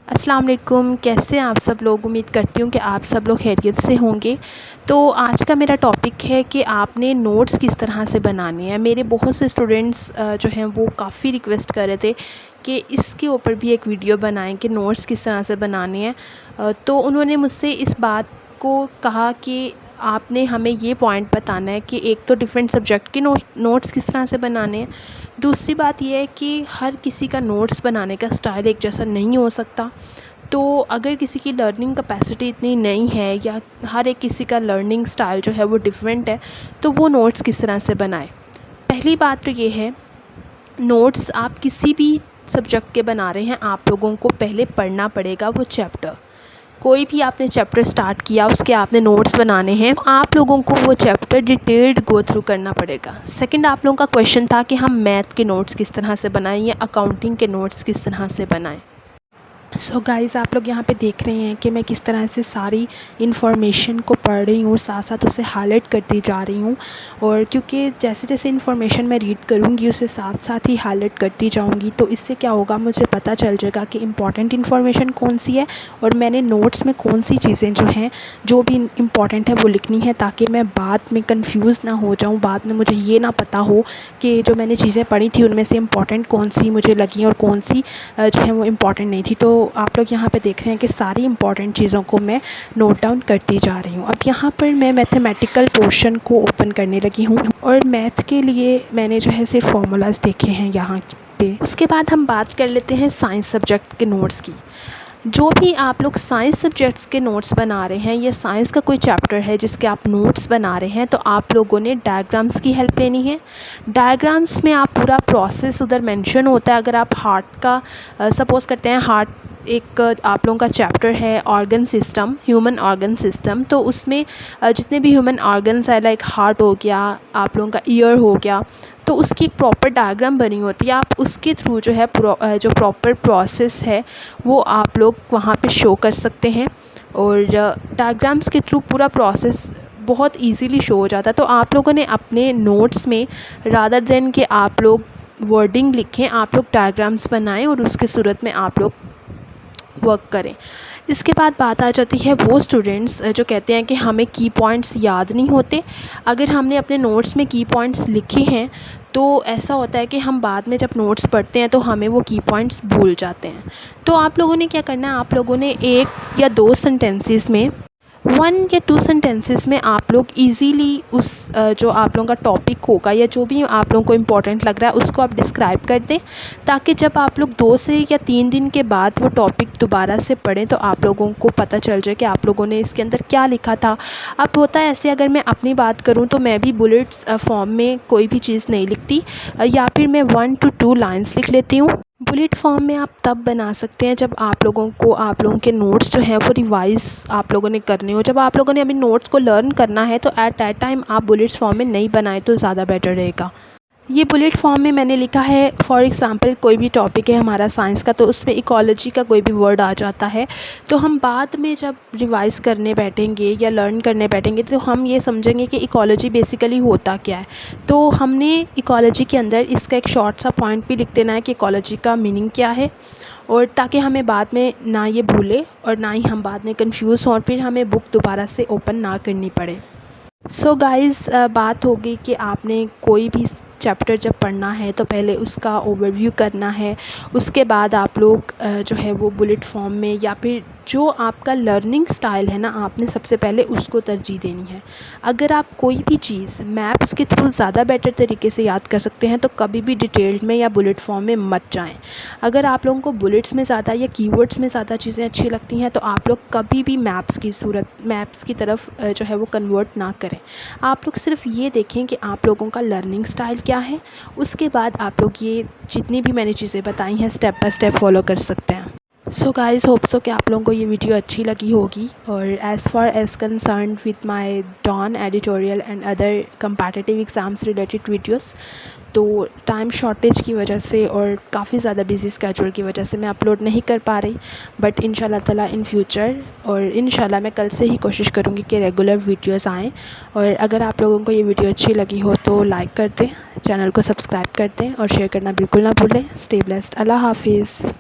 अस्सलाम वालेकुम। कैसे हैं आप सब लोग? उम्मीद करती हूँ कि आप सब लोग खैरियत से होंगे। तो आज का मेरा टॉपिक है कि आपने नोट्स किस तरह से बनाने हैं। मेरे बहुत से स्टूडेंट्स जो हैं वो काफ़ी रिक्वेस्ट कर रहे थे कि इसके ऊपर भी एक वीडियो बनाएं कि नोट्स किस तरह से बनाने हैं। तो उन्होंने मुझसे इस बात को कहा कि आपने हमें ये पॉइंट बताना है कि एक तो डिफरेंट सब्जेक्ट के नोट्स किस तरह से बनाने हैं। दूसरी बात यह है कि हर किसी का नोट्स बनाने का स्टाइल एक जैसा नहीं हो सकता। तो अगर किसी की लर्निंग कैपेसिटी इतनी नहीं है या हर एक किसी का लर्निंग स्टाइल जो है वो डिफरेंट है, तो वो नोट्स किस तरह से बनाए। पहली बात तो ये है, नोट्स आप किसी भी सब्जेक्ट के बना रहे हैं, आप लोगों को पहले पढ़ना पड़ेगा वो चैप्टर। कोई भी आपने चैप्टर स्टार्ट किया, उसके आपने नोट्स बनाने हैं, आप लोगों को वो चैप्टर डिटेल्ड गो थ्रू करना पड़ेगा। सेकंड, आप लोगों का क्वेश्चन था कि हम मैथ के नोट्स किस तरह से बनाएं या अकाउंटिंग के नोट्स किस तरह से बनाएं। सो गाइज़, आप लोग यहाँ पे देख रहे हैं कि मैं किस तरह से सारी इन्फॉर्मेशन को पढ़ रही हूँ, साथ साथ उसे हाईलाइट करती जा रही हूँ। और क्योंकि जैसे जैसे इन्फॉर्मेशन मैं रीड करूँगी उसे साथ साथ ही हाईलाइट करती जाऊँगी, तो इससे क्या होगा, मुझे पता चल जाएगा कि इम्पॉर्टेंट इन्फॉर्मेशन कौन सी है और मैंने नोट्स में कौन सी चीज़ें जो हैं जो भी इम्पॉर्टेंट है वो लिखनी है, ताकि मैं बाद में कन्फ्यूज़ ना हो जाऊँ, बाद में मुझे ये ना पता हो कि जो मैंने चीज़ें पढ़ी थी उनमें से इम्पॉर्टेंट कौन सी मुझे लगी और कौन सी जो है वो इम्पॉर्टेंट नहीं थी। तो आप लोग यहाँ पे देख रहे हैं कि सारी इम्पॉर्टेंट चीज़ों को मैं नोट डाउन करती जा रही हूँ। अब यहाँ पर मैं मैथमेटिकल पोर्शन को ओपन करने लगी हूँ और मैथ के लिए मैंने जो है सिर्फ फार्मूलाज देखे हैं यहाँ पे। उसके बाद हम बात कर लेते हैं साइंस सब्जेक्ट के नोट्स की। जो भी आप लोग साइंस सब्जेक्ट्स के नोट्स बना रहे हैं, ये साइंस का कोई चैप्टर है जिसके आप नोट्स बना रहे हैं, तो आप लोगों ने डायग्राम्स की हेल्प लेनी है। डायग्राम्स में आप पूरा प्रोसेस उधर मेंशन होता है। अगर आप हार्ट का सपोज़ करते हैं, हार्ट एक आप लोगों का चैप्टर है organ system, human organ system, तो उसमें जितने भी ह्यूमन ऑर्गन्स है, लाइक हार्ट हो गया, आप लोगों का ईयर हो गया, तो उसकी एक प्रॉपर डायग्राम बनी होती है। आप उसके थ्रू जो है जो प्रॉपर प्रोसेस है वो आप लोग वहाँ पे शो कर सकते हैं। और डायग्राम्स के थ्रू पूरा प्रोसेस बहुत इजीली शो हो जाता है। तो आप लोगों ने अपने नोट्स में रादर देन कि आप लोग वर्डिंग लिखें, आप लोग डायग्राम्स बनाएं और उसकी सूरत में आप लोग वर्क करें। इसके बाद बात आ जाती है वो स्टूडेंट्स जो कहते हैं कि हमें की पॉइंट्स याद नहीं होते। अगर हमने अपने नोट्स में की पॉइंट्स लिखे हैं तो ऐसा होता है कि हम बाद में जब नोट्स पढ़ते हैं तो हमें वो की पॉइंट्स भूल जाते हैं। तो आप लोगों ने क्या करना है, आप लोगों ने 1 या 2 सेंटेंसेस में 1 या 2 सेंटेंसेस में आप लोग इजीली उस जो आप लोगों का टॉपिक होगा या जो भी आप लोगों को इम्पोर्टेंट लग रहा है उसको आप डिस्क्राइब कर दें, ताकि जब आप लोग 2 से या 3 दिन के बाद वो टॉपिक दोबारा से पढ़ें तो आप लोगों को पता चल जाए कि आप लोगों ने इसके अंदर क्या लिखा था। अब होता है ऐसे, अगर मैं अपनी बात करूँ तो मैं भी बुलेट्स फॉर्म में कोई भी चीज़ नहीं लिखती, या फिर मैं 1 to 2 लाइन्स लिख लेती हूँ। बुलेट फॉर्म में आप तब बना सकते हैं जब आप लोगों के नोट्स जो हैं वो रिवाइज़ आप लोगों ने करने हो। जब आप लोगों ने अभी नोट्स को लर्न करना है तो एट दैट टाइम आप बुलेट्स फॉर्म में नहीं बनाए तो ज़्यादा बेटर रहेगा। ये बुलेट फॉर्म में मैंने लिखा है, फॉर एग्ज़ाम्पल कोई भी टॉपिक है हमारा साइंस का, तो उसमें इकोलॉजी का कोई भी वर्ड आ जाता है, तो हम बाद में जब रिवाइज़ करने बैठेंगे या लर्न करने बैठेंगे तो हम ये समझेंगे कि इकोलॉजी बेसिकली होता क्या है। तो हमने इकोलॉजी के अंदर इसका एक शॉर्ट सा पॉइंट भी लिख देना है कि इकोलॉजी का मीनिंग क्या है, और ताकि हमें बाद में ना ये भूले और ना ही हम बाद में कंफ्यूज हों और फिर हमें बुक दोबारा से ओपन ना करनी पड़े। सो गाइज़, बात होगी कि आपने कोई भी चैप्टर जब पढ़ना है तो पहले उसका ओवरव्यू करना है। उसके बाद आप लोग जो है वो बुलेट फॉर्म में या फिर जो आपका लर्निंग स्टाइल है ना, आपने सबसे पहले उसको तरजीह देनी है। अगर आप कोई भी चीज़ मैप्स के थ्रू ज़्यादा बेटर तरीके से याद कर सकते हैं तो कभी भी डिटेल्ड में या बुलेट फॉर्म में मत जाएं। अगर आप लोगों को बुलेट्स में ज़्यादा या कीवर्ड्स में ज़्यादा चीज़ें अच्छी लगती हैं तो आप लोग कभी भी मैप्स की तरफ जो है वो कन्वर्ट ना करें। आप लोग सिर्फ ये देखें कि आप लोगों का लर्निंग स्टाइल क्या है, उसके बाद आप लोग ये जितनी भी मैंने चीज़ें बताई हैं स्टेप बाय स्टेप फॉलो कर सकते हैं। सो गाइज़, होप सो कि आप लोगों को ये वीडियो अच्छी लगी होगी। और as far as concern with my Dawn editorial and other competitive exams related videos, तो टाइम शॉर्टेज की वजह से और काफ़ी ज़्यादा बिजी स्केड्यूल की वजह से मैं अपलोड नहीं कर पा रही, बट इंशाल्लाह ताला इन फ्यूचर और इंशाल्लाह मैं कल से ही कोशिश करूँगी कि रेगुलर वीडियोस आएँ। और अगर आप लोगों को ये वीडियो अच्छी लगी हो तो लाइक कर दें, चैनल को सब्सक्राइब कर दें और शेयर करना बिल्कुल ना भूलें। Stay blessed. अल्लाह हाफिज़।